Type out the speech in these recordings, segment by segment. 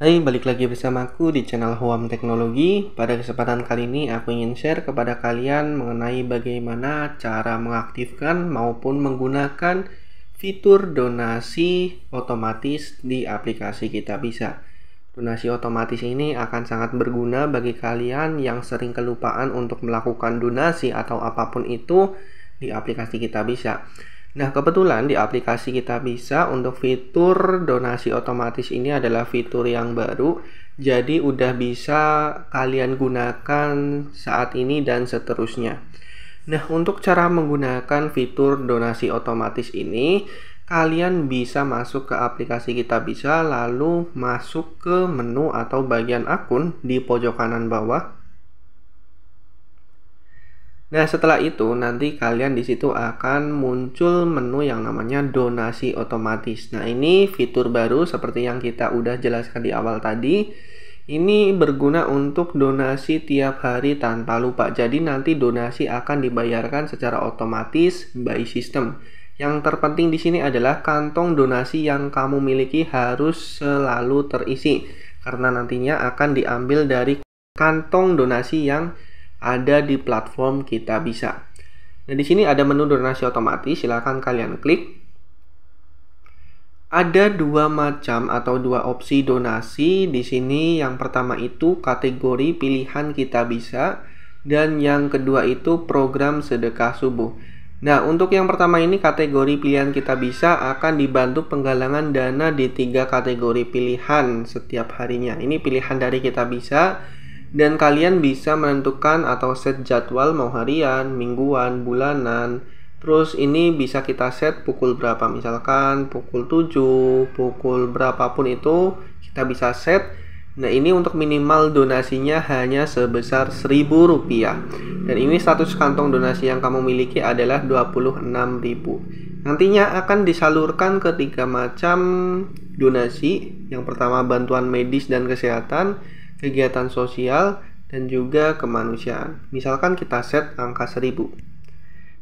Hai, balik lagi bersamaku di channel Huam Teknologi. Pada kesempatan kali ini aku ingin share kepada kalian mengenai bagaimana cara mengaktifkan maupun menggunakan fitur donasi otomatis di aplikasi Kitabisa. Donasi otomatis ini akan sangat berguna bagi kalian yang sering kelupaan untuk melakukan donasi atau apapun itu di aplikasi Kitabisa. Nah, kebetulan di aplikasi Kitabisa untuk fitur donasi otomatis ini adalah fitur yang baru. Jadi udah bisa kalian gunakan saat ini dan seterusnya. Nah, untuk cara menggunakan fitur donasi otomatis ini, kalian bisa masuk ke aplikasi Kitabisa lalu masuk ke menu atau bagian akun di pojok kanan bawah. Nah, setelah itu nanti kalian di situ akan muncul menu yang namanya donasi otomatis. Nah, ini fitur baru seperti yang kita udah jelaskan di awal tadi. Ini berguna untuk donasi tiap hari tanpa lupa. Jadi nanti donasi akan dibayarkan secara otomatis by system. Yang terpenting di sini adalah kantong donasi yang kamu miliki harus selalu terisi karena nantinya akan diambil dari kantong donasi yang ada di platform Kitabisa. Nah, di sini ada menu donasi otomatis, silakan kalian klik. Ada dua macam atau dua opsi donasi di sini. Yang pertama itu kategori pilihan Kitabisa dan yang kedua itu program sedekah subuh. Nah, untuk yang pertama ini kategori pilihan Kitabisa akan dibantu penggalangan dana di 3 kategori pilihan setiap harinya. Ini pilihan dari Kitabisa. Dan kalian bisa menentukan atau set jadwal mau harian, mingguan, bulanan. Terus ini bisa kita set pukul berapa, misalkan pukul 7, pukul berapapun itu kita bisa set. Nah, ini untuk minimal donasinya hanya sebesar Rp1.000. Dan ini status kantong donasi yang kamu miliki adalah 26.000. Nantinya akan disalurkan ke 3 macam donasi. Yang pertama bantuan medis dan kesehatan, kegiatan sosial, dan juga kemanusiaan. Misalkan kita set angka 1000.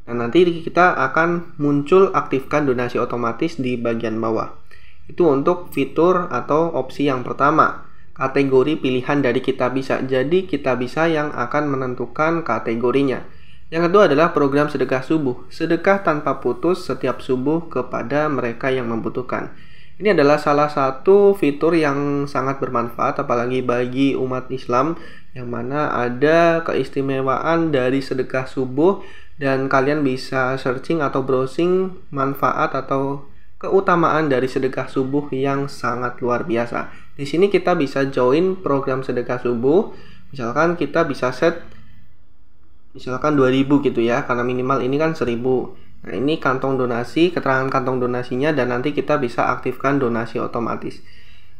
Nah, nanti kita akan muncul aktifkan donasi otomatis di bagian bawah. Itu untuk fitur atau opsi yang pertama, kategori pilihan dari Kitabisa. Jadi Kitabisa yang akan menentukan kategorinya. Yang kedua adalah program sedekah subuh. Sedekah tanpa putus setiap subuh kepada mereka yang membutuhkan. Ini adalah salah satu fitur yang sangat bermanfaat apalagi bagi umat Islam yang mana ada keistimewaan dari sedekah subuh dan kalian bisa searching atau browsing manfaat atau keutamaan dari sedekah subuh yang sangat luar biasa. Di sini kita bisa join program sedekah subuh. Misalkan kita bisa set misalkan 2000 gitu ya, karena minimal ini kan 1000. Nah, ini kantong donasi, keterangan kantong donasinya, dan nanti kita bisa aktifkan donasi otomatis.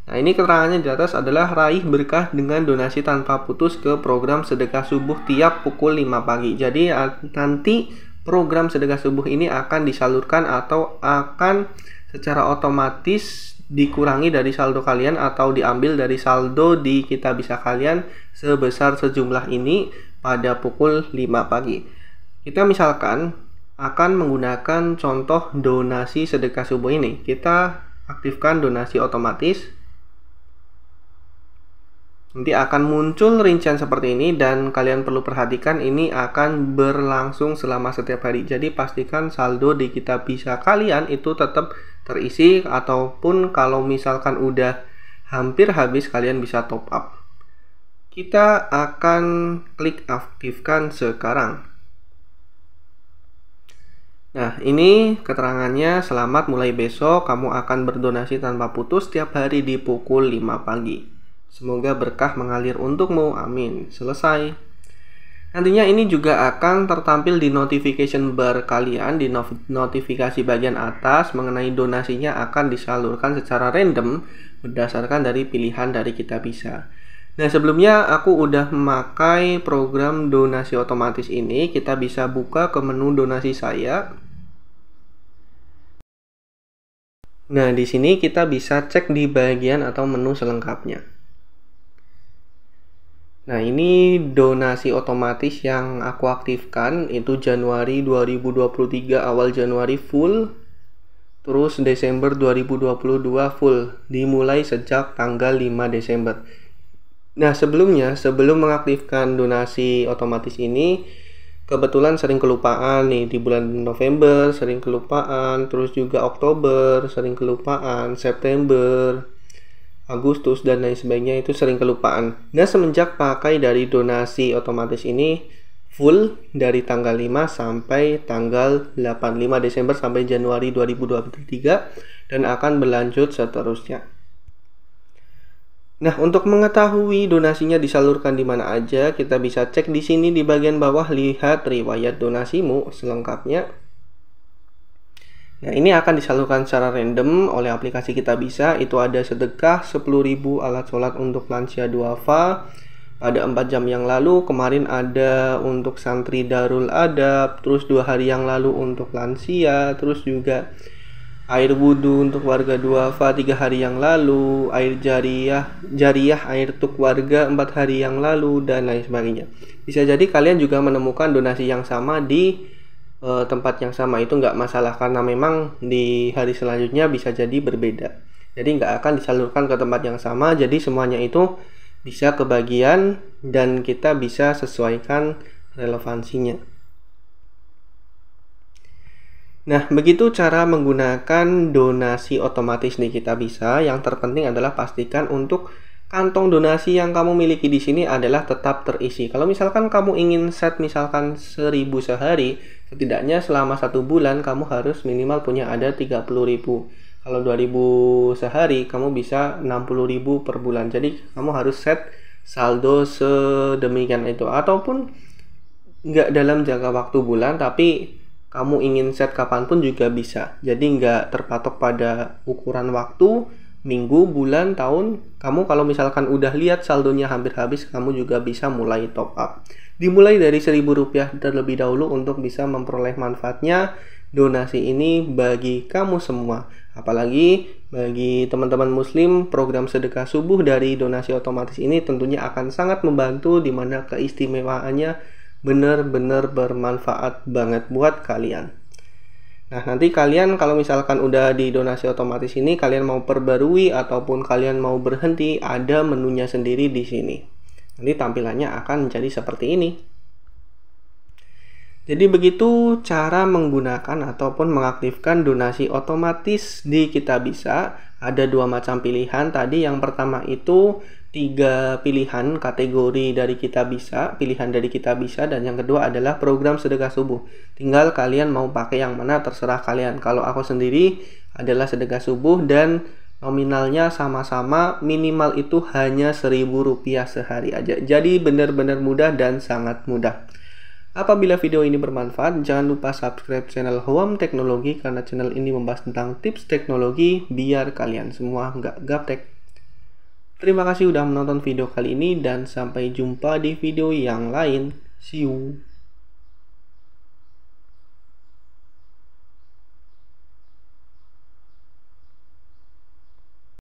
Nah, ini keterangannya di atas adalah raih berkah dengan donasi tanpa putus ke program sedekah subuh tiap pukul 5 pagi. Jadi nanti program sedekah subuh ini akan disalurkan atau akan secara otomatis dikurangi dari saldo kalian atau diambil dari saldo di Kitabisa kalian sebesar sejumlah ini pada pukul 5 pagi. Kita misalkan akan menggunakan contoh donasi sedekah subuh ini. Kita aktifkan donasi otomatis. Nanti akan muncul rincian seperti ini dan kalian perlu perhatikan ini akan berlangsung selama setiap hari. Jadi pastikan saldo di Kitabisa kalian itu tetap terisi ataupun kalau misalkan udah hampir habis kalian bisa top up. Kita akan klik aktifkan sekarang. Nah, ini keterangannya, selamat mulai besok kamu akan berdonasi tanpa putus setiap hari di pukul 5 pagi. Semoga berkah mengalir untukmu, amin. Selesai. Nantinya ini juga akan tertampil di notification bar kalian, di notifikasi bagian atas mengenai donasinya akan disalurkan secara random berdasarkan dari pilihan dari Kitabisa. Nah, sebelumnya aku udah memakai program donasi otomatis ini. Kita bisa buka ke menu donasi saya. Nah, di sini kita bisa cek di bagian atau menu selengkapnya. Nah, ini donasi otomatis yang aku aktifkan itu Januari 2023 awal Januari full. Terus Desember 2022 full, dimulai sejak tanggal 5 Desember. Nah, sebelum mengaktifkan donasi otomatis ini, kebetulan sering kelupaan nih di bulan November, sering kelupaan, terus juga Oktober, sering kelupaan, September, Agustus, dan lain sebagainya itu sering kelupaan. Nah, semenjak pakai dari donasi otomatis ini full dari tanggal 5 sampai tanggal 85 Desember sampai Januari 2023 dan akan berlanjut seterusnya. Nah, untuk mengetahui donasinya disalurkan di mana aja, kita bisa cek di sini di bagian bawah, lihat riwayat donasimu selengkapnya. Nah, ini akan disalurkan secara random oleh aplikasi Kitabisa. Itu ada sedekah 10.000 alat sholat untuk lansia duafa pada 4 jam yang lalu. Kemarin ada untuk santri Darul Adab, terus 2 hari yang lalu untuk lansia, terus juga air wudhu untuk warga duafa 3 hari yang lalu, air jariah air tuk warga 4 hari yang lalu, dan lain sebagainya. Bisa jadi kalian juga menemukan donasi yang sama di tempat yang sama, itu nggak masalah karena memang di hari selanjutnya bisa jadi berbeda. Jadi nggak akan disalurkan ke tempat yang sama, jadi semuanya itu bisa kebagian dan kita bisa sesuaikan relevansinya. Nah, begitu cara menggunakan donasi otomatis di Kitabisa. Yang terpenting adalah pastikan untuk kantong donasi yang kamu miliki di sini adalah tetap terisi. Kalau misalkan kamu ingin set misalkan 1.000 sehari, setidaknya selama 1 bulan kamu harus minimal punya ada 30.000. Kalau 2.000 sehari, kamu bisa 60.000 per bulan. Jadi kamu harus set saldo sedemikian itu. Ataupun nggak dalam jangka waktu bulan, tapi kamu ingin set kapanpun juga bisa. Jadi nggak terpatok pada ukuran waktu, minggu, bulan, tahun. Kamu kalau misalkan udah lihat saldonya hampir habis, kamu juga bisa mulai top up. Dimulai dari Rp1.000 terlebih dahulu untuk bisa memperoleh manfaatnya donasi ini bagi kamu semua. Apalagi bagi teman-teman muslim, program sedekah subuh dari donasi otomatis ini tentunya akan sangat membantu, di mana keistimewaannya benar-benar bermanfaat banget buat kalian. Nah, nanti kalian kalau misalkan udah di donasi otomatis ini, kalian mau perbarui ataupun kalian mau berhenti, ada menunya sendiri di sini. Nanti tampilannya akan menjadi seperti ini. Jadi begitu cara menggunakan ataupun mengaktifkan donasi otomatis di Kitabisa. Ada 2 macam pilihan. Tadi yang pertama itu 3 pilihan kategori dari Kitabisa, pilihan dari Kitabisa, dan yang kedua adalah program sedekah subuh. Tinggal kalian mau pakai yang mana, terserah kalian. Kalau aku sendiri adalah sedekah subuh dan nominalnya sama-sama, minimal itu hanya Rp1.000 sehari aja. Jadi benar-benar mudah dan sangat mudah. Apabila video ini bermanfaat, jangan lupa subscribe channel Home Teknologi karena channel ini membahas tentang tips teknologi biar kalian semua nggak gaptek. Terima kasih udah menonton video kali ini dan sampai jumpa di video yang lain. See you.